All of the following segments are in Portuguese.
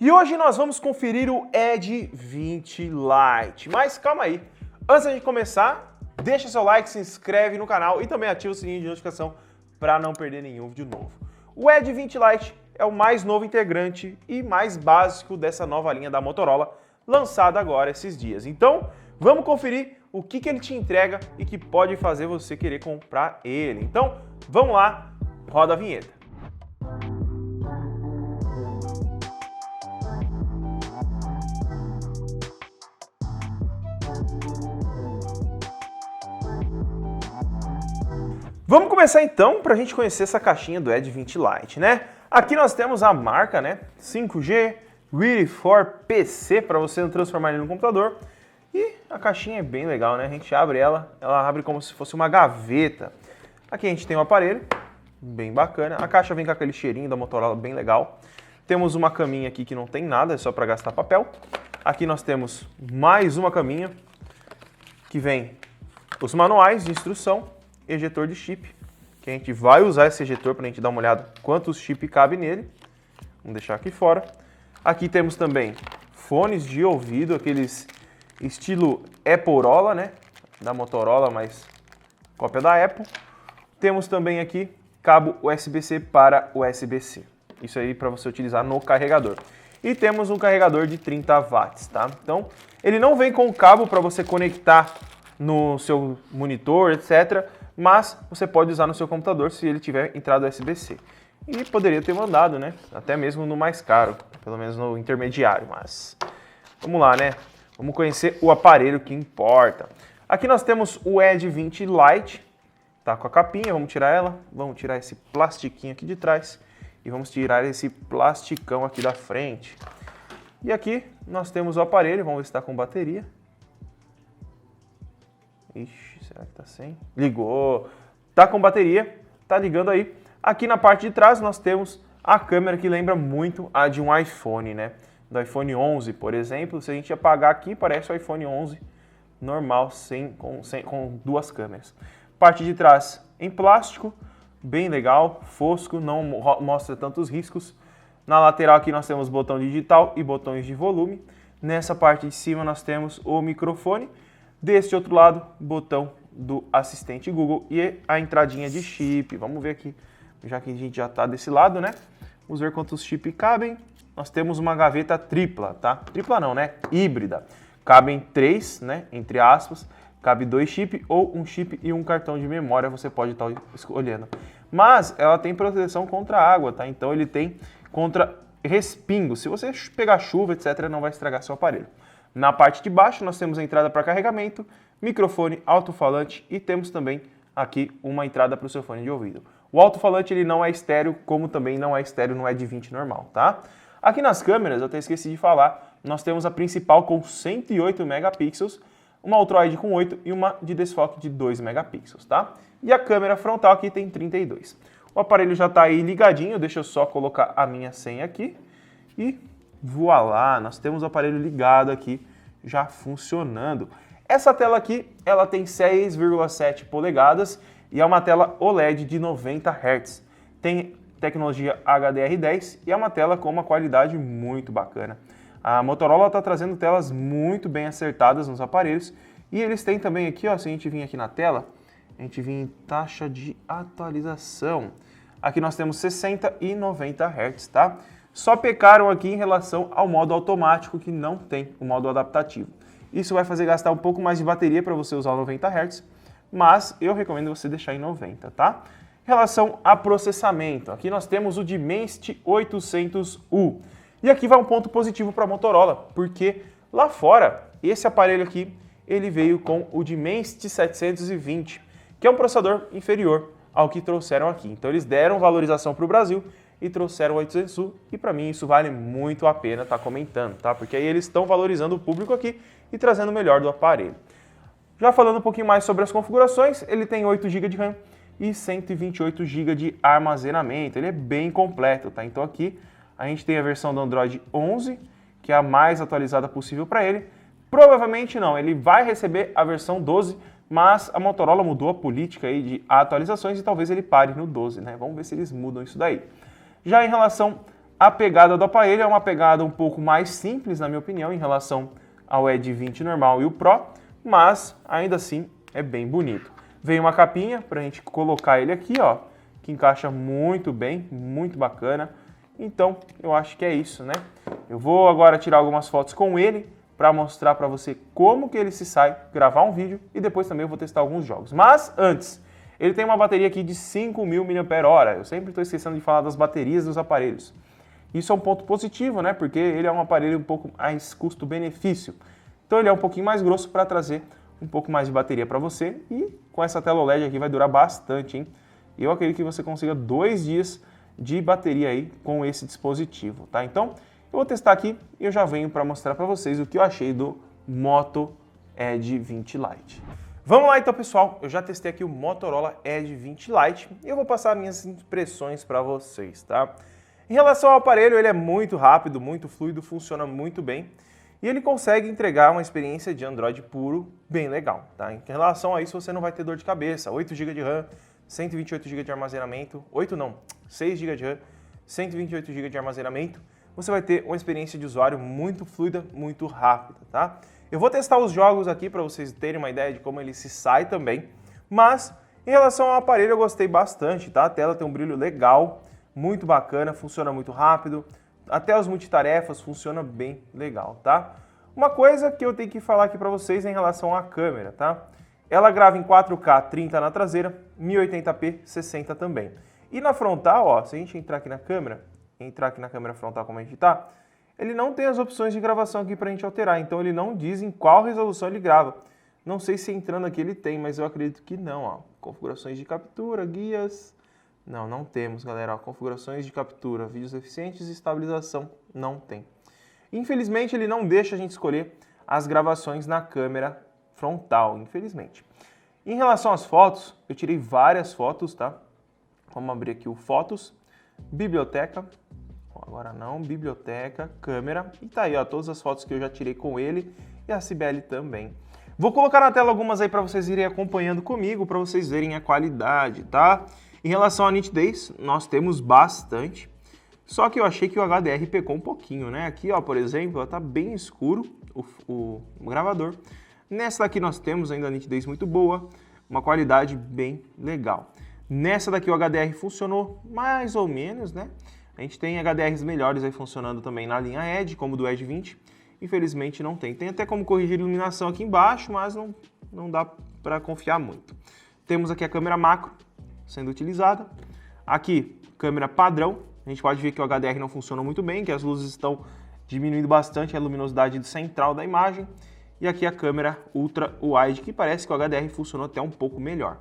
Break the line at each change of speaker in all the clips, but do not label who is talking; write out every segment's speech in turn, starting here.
E hoje nós vamos conferir o Edge 20 Lite. Mas calma aí, antes de começar, deixa seu like, se inscreve no canal e também ativa o sininho de notificação para não perder nenhum vídeo novo. O Edge 20 Lite é o mais novo integrante e mais básico dessa nova linha da Motorola, lançada agora esses dias. Então, vamos conferir o que ele te entrega e que pode fazer você querer comprar ele. Então, vamos lá, roda a vinheta. Vamos começar então para a gente conhecer essa caixinha do Edge 20 Lite, né? Aqui nós temos a marca, né? 5G Ready for PC para você transformar ele no computador. E a caixinha é bem legal, né? A gente abre ela abre como se fosse uma gaveta. Aqui a gente tem o aparelho, bem bacana. A caixa vem com aquele cheirinho da Motorola bem legal. Temos uma caminha aqui que não tem nada, é só para gastar papel. Aqui nós temos mais uma caminha que vem os manuais de instrução, ejetor de chip, que a gente vai usar esse ejetor para a gente dar uma olhada quantos chip cabe nele. Vamos deixar aqui fora. Aqui temos também fones de ouvido, aqueles estilo Applerola, né? Da Motorola, mas cópia da Apple. Temos também aqui cabo USB-C para USB-C. Isso aí para você utilizar no carregador. E temos um carregador de 30 watts, tá? Então, ele não vem com cabo para você conectar no seu monitor, etc. Mas você pode usar no seu computador se ele tiver entrada USB-C. E poderia ter mandado, né? Até mesmo no mais caro, pelo menos no intermediário, mas vamos lá, né? Vamos conhecer o aparelho que importa. Aqui nós temos o Edge 20 Lite, tá com a capinha, vamos tirar ela, vamos tirar esse plastiquinho aqui de trás e vamos tirar esse plasticão aqui da frente. E aqui nós temos o aparelho, vamos ver se está com bateria. Ixi, será que tá sem? Ligou. Tá com bateria, tá ligando aí. Aqui na parte de trás nós temos a câmera que lembra muito a de um iPhone, né? Do iPhone 11, por exemplo. Se a gente apagar aqui, parece o iPhone 11 normal, com duas câmeras. Parte de trás em plástico, bem legal, fosco, não mostra tantos riscos. Na lateral aqui nós temos botão digital e botões de volume. Nessa parte de cima nós temos o microfone. Deste outro lado, botão do assistente Google e a entradinha de chip. Vamos ver aqui, já que a gente já está desse lado, né? Vamos ver quantos chips cabem. Nós temos uma gaveta tripla, tá? Tripla não, né? Híbrida. Cabem 3, né? Entre aspas. Cabe 2 chips ou um chip e um cartão de memória, você pode estar escolhendo. Mas ela tem proteção contra água, tá? Então ele tem contra respingo. Se você pegar chuva, etc., não vai estragar seu aparelho. Na parte de baixo nós temos a entrada para carregamento, microfone, alto-falante e temos também aqui uma entrada para o seu fone de ouvido. O alto-falante ele não é estéreo, como também não é estéreo no Edge 20 normal, tá? Aqui nas câmeras, eu até esqueci de falar, nós temos a principal com 108 megapixels, uma ultra-wide com 8 e uma de desfoque de 2 megapixels, tá? E a câmera frontal aqui tem 32. O aparelho já está aí ligadinho, deixa eu só colocar a minha senha aqui e voilá, nós temos o aparelho ligado aqui, já funcionando. Essa tela aqui, ela tem 6,7 polegadas e é uma tela OLED de 90 Hz. Tem tecnologia HDR10 e é uma tela com uma qualidade muito bacana. A Motorola está trazendo telas muito bem acertadas nos aparelhos e eles têm também aqui, ó, se a gente vir aqui na tela, a gente vir em taxa de atualização. Aqui nós temos 60 e 90 Hz, tá? Só pecaram aqui em relação ao modo automático, que não tem o modo adaptativo. Isso vai fazer gastar um pouco mais de bateria para você usar o 90 Hz, mas eu recomendo você deixar em 90, tá? Em relação a processamento, aqui nós temos o Dimensity 800U. E aqui vai um ponto positivo para a Motorola, porque lá fora, esse aparelho aqui, ele veio com o Dimensity 720, que é um processador inferior ao que trouxeram aqui. Então eles deram valorização para o Brasil e trouxeram o 800U, e para mim isso vale muito a pena estar comentando, tá? Porque aí eles estão valorizando o público aqui e trazendo o melhor do aparelho. Já falando um pouquinho mais sobre as configurações, ele tem 8 GB de RAM e 128 GB de armazenamento, ele é bem completo, tá? Então aqui a gente tem a versão do Android 11, que é a mais atualizada possível para ele. Provavelmente não, ele vai receber a versão 12, mas a Motorola mudou a política aí de atualizações e talvez ele pare no 12, né? Vamos ver se eles mudam isso daí. Já em relação A pegada do aparelho é uma pegada um pouco mais simples, na minha opinião, em relação ao Edge 20 normal e o Pro, mas ainda assim é bem bonito. Vem uma capinha para a gente colocar ele aqui, ó, que encaixa muito bem, muito bacana. Então, eu acho que é isso, né? Eu vou agora tirar algumas fotos com ele para mostrar para você como que ele se sai, gravar um vídeo e depois também eu vou testar alguns jogos. Mas antes, ele tem uma bateria aqui de 5.000 mAh. Eu sempre estou esquecendo de falar das baterias dos aparelhos. Isso é um ponto positivo, né? Porque ele é um aparelho um pouco mais custo-benefício. Então ele é um pouquinho mais grosso para trazer um pouco mais de bateria para você. E com essa tela OLED aqui vai durar bastante, hein? Eu acredito que você consiga 2 dias de bateria aí com esse dispositivo, tá? Então eu vou testar aqui e eu já venho para mostrar para vocês o que eu achei do Moto Edge 20 Lite. Vamos lá então, pessoal. Eu já testei aqui o Motorola Edge 20 Lite e eu vou passar minhas impressões para vocês, tá? Em relação ao aparelho, ele é muito rápido, muito fluido, funciona muito bem e ele consegue entregar uma experiência de Android puro bem legal, tá? Em relação a isso, você não vai ter dor de cabeça. 8 GB de RAM, 128 GB de armazenamento, 6 GB de RAM, 128 GB de armazenamento. Você vai ter uma experiência de usuário muito fluida, muito rápida, tá? Eu vou testar os jogos aqui para vocês terem uma ideia de como ele se sai também, mas em relação ao aparelho eu gostei bastante, tá? A tela tem um brilho legal, muito bacana, funciona muito rápido, até os multitarefas funciona bem legal, tá? Uma coisa que eu tenho que falar aqui para vocês é em relação à câmera, tá? Ela grava em 4K 30 na traseira, 1080p 60 também. E na frontal, ó, se a gente entrar aqui na câmera frontal como a gente tá, ele não tem as opções de gravação aqui pra gente alterar, então ele não diz em qual resolução ele grava. Não sei se entrando aqui ele tem, mas eu acredito que não, ó. Configurações de captura, guias... Não temos, galera. Ó, configurações de captura, vídeos eficientes e estabilização, não tem. Infelizmente, ele não deixa a gente escolher as gravações na câmera frontal, infelizmente. Em relação às fotos, eu tirei várias fotos, tá? Vamos abrir aqui o Fotos, Biblioteca, agora não, Biblioteca, Câmera, e tá aí, ó, todas as fotos que eu já tirei com ele e a Cibele também. Vou colocar na tela algumas aí para vocês irem acompanhando comigo, para vocês verem a qualidade, tá? Em relação à nitidez, nós temos bastante, só que eu achei que o HDR pecou um pouquinho, né? Aqui, ó, por exemplo, tá bem escuro o gravador. Nessa daqui nós temos ainda a nitidez muito boa, uma qualidade bem legal. Nessa daqui o HDR funcionou mais ou menos, né? A gente tem HDRs melhores aí funcionando também na linha Edge, como do Edge 20. Infelizmente não tem. Tem até como corrigir a iluminação aqui embaixo, mas não dá para confiar muito. Temos aqui a câmera macro sendo utilizada. Aqui, câmera padrão. A gente pode ver que o HDR não funciona muito bem, que as luzes estão diminuindo bastante a luminosidade central da imagem. E aqui a câmera Ultra Wide, que parece que o HDR funcionou até um pouco melhor.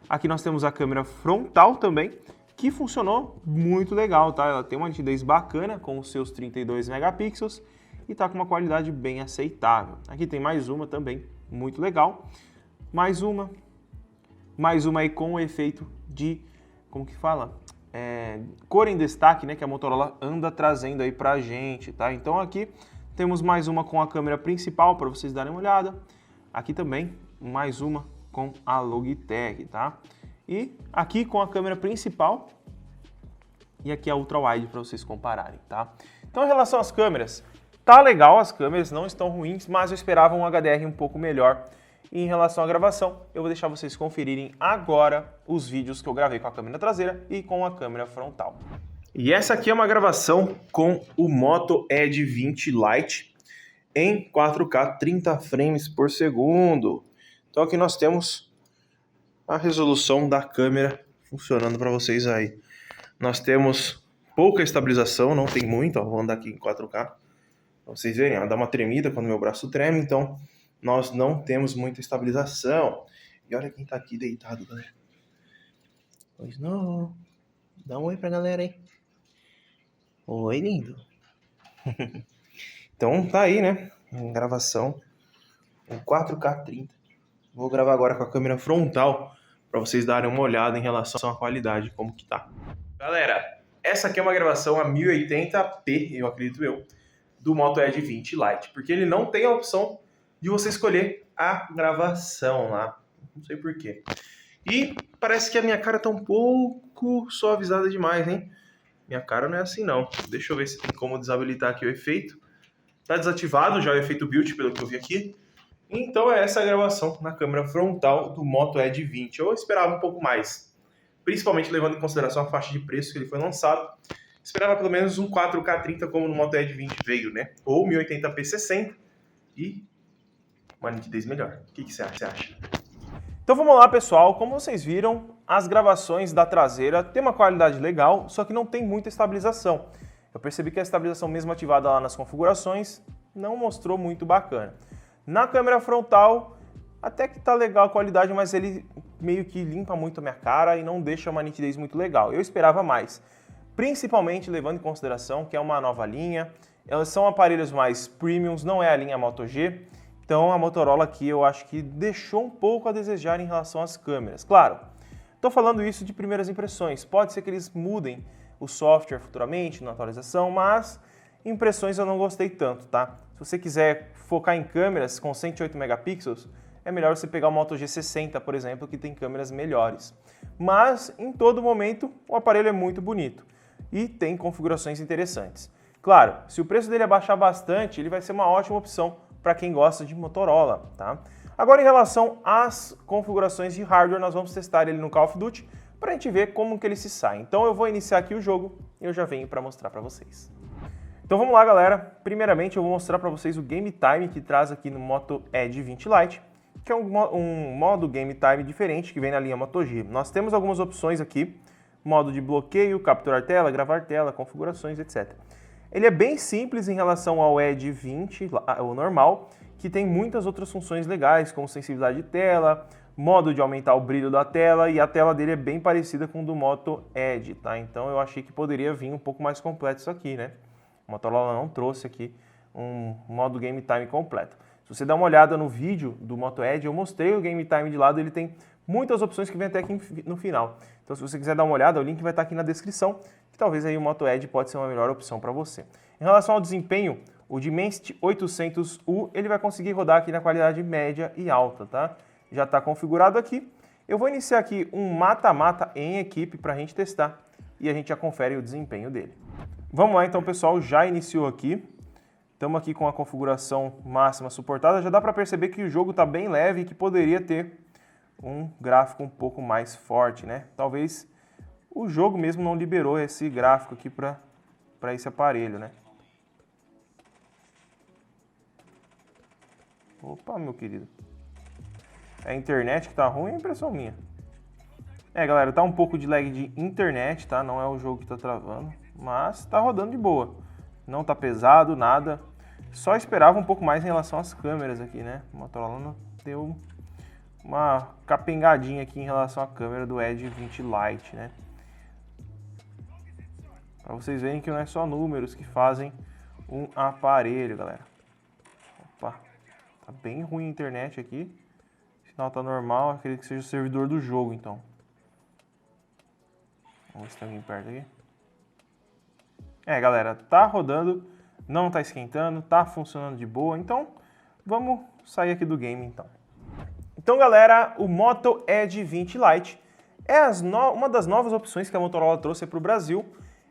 Aqui nós temos a câmera frontal também, que funcionou muito legal, tá? Ela tem uma nitidez bacana com os seus 32 megapixels e tá com uma qualidade bem aceitável. Aqui tem mais uma também, muito legal. Mais uma aí com o efeito de, como que fala? Cor em destaque, né? Que a Motorola anda trazendo aí pra gente, tá? Então aqui temos mais uma com a câmera principal para vocês darem uma olhada. Aqui também mais uma com a Logitech, tá? E aqui com a câmera principal e aqui a Ultra Wide para vocês compararem, tá? Então em relação às câmeras, tá legal, as câmeras não estão ruins, mas eu esperava um HDR um pouco melhor. E em relação à gravação, eu vou deixar vocês conferirem agora os vídeos que eu gravei com a câmera traseira e com a câmera frontal. E essa aqui é uma gravação com o Moto Edge 20 Lite em 4K 30 frames por segundo. Então aqui nós temos a resolução da câmera funcionando para vocês aí. Nós temos pouca estabilização, não tem muito, ó, vou andar aqui em 4K. Pra vocês verem, ó, dá uma tremida quando meu braço treme, então nós não temos muita estabilização. E olha quem tá aqui deitado, galera. Pois não. Dá um oi pra galera aí. Oi, lindo. Então tá aí, né? Gravação em 4K 30. Vou gravar agora com a câmera frontal para vocês darem uma olhada em relação à qualidade, como que tá. Galera, essa aqui é uma gravação a 1080p, eu acredito do Moto Edge 20 Lite, porque ele não tem a opção de você escolher a gravação lá. Não sei porquê. E parece que a minha cara tá um pouco suavizada demais, hein? Minha cara não é assim não. Deixa eu ver se tem como desabilitar aqui o efeito. Tá desativado já o efeito build, pelo que eu vi aqui. Então é essa a gravação na câmera frontal do Moto Edge 20. Eu esperava um pouco mais, principalmente levando em consideração a faixa de preço que ele foi lançado. Esperava pelo menos um 4K 30 como no Moto Edge 20 veio, né? Ou 1080p 60 e uma nitidez melhor. O que você acha? Então vamos lá, pessoal. Como vocês viram, as gravações da traseira têm uma qualidade legal, só que não tem muita estabilização. Eu percebi que a estabilização mesmo ativada lá nas configurações não mostrou muito bacana. Na câmera frontal, até que tá legal a qualidade, mas ele meio que limpa muito a minha cara e não deixa uma nitidez muito legal. Eu esperava mais, principalmente levando em consideração que é uma nova linha, elas são aparelhos mais premiums, não é a linha Moto G, então a Motorola aqui eu acho que deixou um pouco a desejar em relação às câmeras. Claro, estou falando isso de primeiras impressões, pode ser que eles mudem o software futuramente na atualização, mas impressões eu não gostei tanto, tá? Se você quiser focar em câmeras com 108 megapixels, é melhor você pegar o Moto G60, por exemplo, que tem câmeras melhores. Mas, em todo momento, o aparelho é muito bonito e tem configurações interessantes. Claro, se o preço dele abaixar bastante, ele vai ser uma ótima opção para quem gosta de Motorola, tá? Agora, em relação às configurações de hardware, nós vamos testar ele no Call of Duty para a gente ver como que ele se sai. Então eu vou iniciar aqui o jogo e eu já venho para mostrar para vocês. Então vamos lá, galera. Primeiramente eu vou mostrar para vocês o Game Time que traz aqui no Moto Edge 20 Lite, que é um modo Game Time diferente que vem na linha Moto G. Nós temos algumas opções aqui, modo de bloqueio, capturar tela, gravar tela, configurações, etc. Ele é bem simples em relação ao Edge 20, o normal, que tem muitas outras funções legais, como sensibilidade de tela, modo de aumentar o brilho da tela, e a tela dele é bem parecida com o do Moto Edge, tá? Então eu achei que poderia vir um pouco mais completo isso aqui, né? O Motorola não trouxe aqui um modo Game Time completo. Se você dá uma olhada no vídeo do Moto Edge, eu mostrei o Game Time de lado, ele tem muitas opções que vem até aqui no final. Então se você quiser dar uma olhada, o link vai estar aqui na descrição, que talvez aí o Moto Edge pode ser uma melhor opção para você. Em relação ao desempenho, o Dimensity 800U, ele vai conseguir rodar aqui na qualidade média e alta, tá? Já está configurado aqui. Eu vou iniciar aqui um mata-mata em equipe para a gente testar e a gente já confere o desempenho dele. Vamos lá então, pessoal, já iniciou aqui. Estamos aqui com a configuração máxima suportada. Já dá para perceber que o jogo está bem leve e que poderia ter um gráfico um pouco mais forte, né? Talvez o jogo mesmo não liberou esse gráfico aqui para esse aparelho, né? Opa, meu querido. É a internet que tá ruim, é impressão minha. É, galera, tá um pouco de lag de internet, tá? Não é o jogo que tá travando, mas tá rodando de boa. Não tá pesado, nada. Só esperava um pouco mais em relação às câmeras aqui, né? O Motorola deu uma capengadinha aqui em relação à câmera do Edge 20 Lite, né? Pra vocês verem que não é só números que fazem um aparelho, galera. Opa, tá bem ruim a internet aqui. O sinal tá normal, acredito que seja o servidor do jogo, então. Vamos ver se tem alguém perto aqui. É, galera, tá rodando, não tá esquentando, tá funcionando de boa, então vamos sair aqui do game, então. Então, galera, o Moto Edge 20 Lite é uma das novas opções que a Motorola trouxe para o Brasil.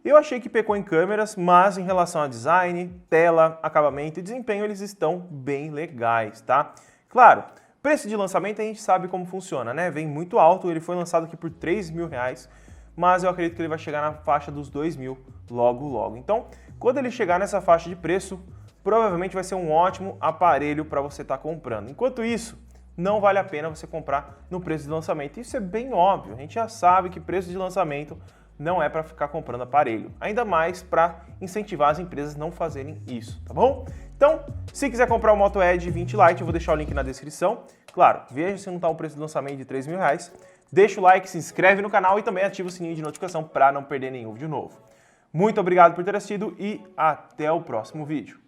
Eu achei que pecou em câmeras, mas em relação a design, tela, acabamento e desempenho, eles estão bem legais, tá? Claro, preço de lançamento a gente sabe como funciona, né? Vem muito alto, ele foi lançado aqui por R$3.000, mas eu acredito que ele vai chegar na faixa dos R$2.000 logo, logo. Então, quando ele chegar nessa faixa de preço, provavelmente vai ser um ótimo aparelho para você estar comprando. Enquanto isso, não vale a pena você comprar no preço de lançamento. Isso é bem óbvio, a gente já sabe que preço de lançamento não é para ficar comprando aparelho, ainda mais para incentivar as empresas a não fazerem isso, tá bom? Então, se quiser comprar o Moto Edge 20 Lite, eu vou deixar o link na descrição. Claro, veja se não está o preço de lançamento de R$3.000, deixa o like, se inscreve no canal e também ativa o sininho de notificação para não perder nenhum vídeo novo. Muito obrigado por ter assistido e até o próximo vídeo.